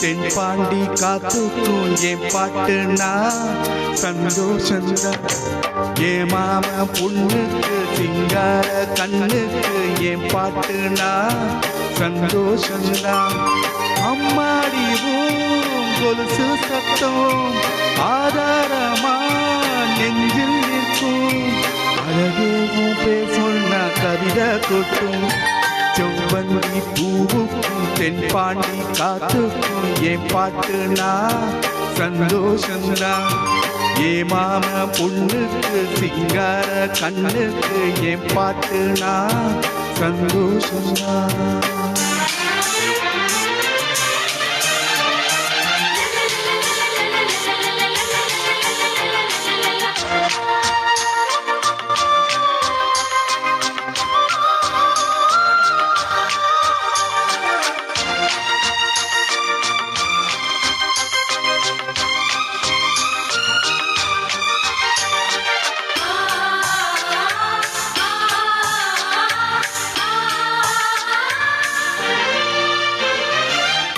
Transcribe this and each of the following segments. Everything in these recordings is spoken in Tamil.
தென்பாண்டி காத்துக்கும் என் பாட்டுனா சந்தோஷந்தான். என் மாம பொண்ணுக்கு சிங்கார கண்ணுக்கு என் பாட்டுனா சந்தோஷந்தான். அம்மாடிவும் கொலுசு சத்தம் ஆதாரமா நெஞ்சில் நிற்கும். அழகேவும் பேசொன்னா கவிதை கொட்டும். செவ்வந்தி பூவுக்கும் தென்பாண்டி காத்துக்கும் என் பாட்டுனா சந்தோஷந்தான். ஏ மாம பொண்ணுக்கு சிங்கார கண்ணுக்கு என் பாட்டுனா சந்தோஷந்தான்.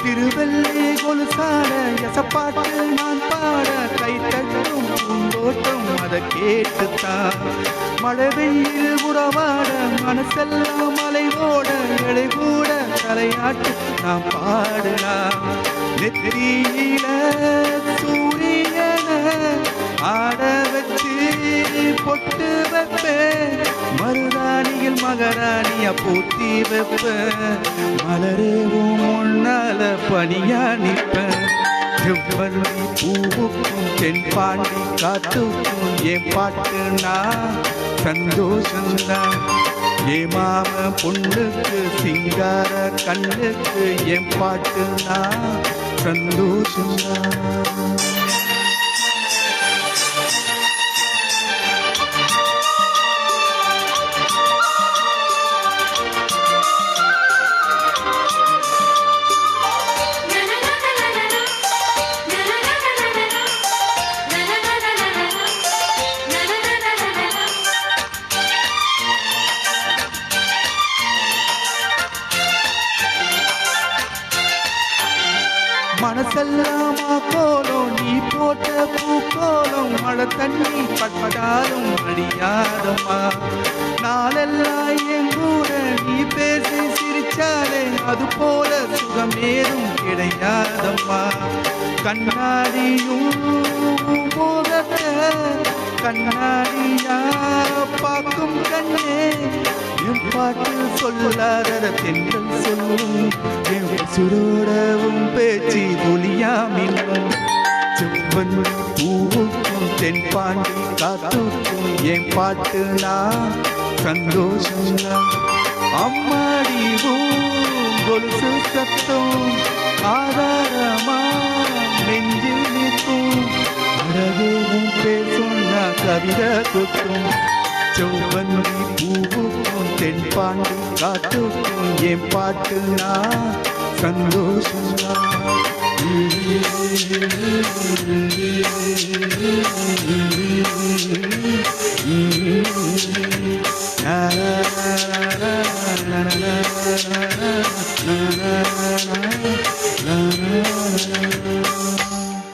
திருவள்ளி கொலுசார எசப்பாட்டு நான் பாட கை தட்டும் பூந்தோட்டம் அதை கேட்டுத்தான். மழை வெயில் உறவாட மனசெல்லாம் மலைவோட எடை கூட தலையாட்டு நான் பாடுனா. நெத்தியில சூரியன ஆட வச்சு பொட்டு வைப்பேன். மருதாணியில் மகராணிய பூத்தி வைப்பேன். மலரேவும் முன்னால பனியா நிற்பேன். செவ்வந்தி பூவுக்கும் தென்பாண்டி காத்துக்கும் என் பாட்டுனா சந்தோஷந்தான். ஏ மாம பொண்ணுக்கு சிங்கார கண்ணுக்கு என் பாட்டுனா சந்தோஷந்தான். மனசெல்லாமா கோலம் நீ போட்ட பூக்கோலம். மழை தண்ணி பட்டாலும் அடியாதம்மா. நாளெல்லாம் என் கூட நீ பேசி சிரிச்சாலே அது போல சுகமேதும் கிடையாதம்மா. கண்ணாடியும் போகத்த கண்ணாடியா பார்க்கும் கண்ணே. என் பாட்டு சொல்லாத தென்றல் சொல்லும். என் சுரோடவும் பேச்சு ஒளியாமின்னும். செவ்வந்தி பூவுக்கும் தென்பாண்டி காத்துக்கும் என் பாட்டுனா சந்தோஷம்தான். அம்மாடிவும் கொலுசு சத்தம் ஆதாரமா நெஞ்சில் நிற்கும். அழகேவும் பேசொன்னா கவிதை கொட்டும். செவ்வந்தி பூவுக்கும் தென்பாண்டி காத்துக்கும் என் பாட்டுனா சந்தோஷம்தான். La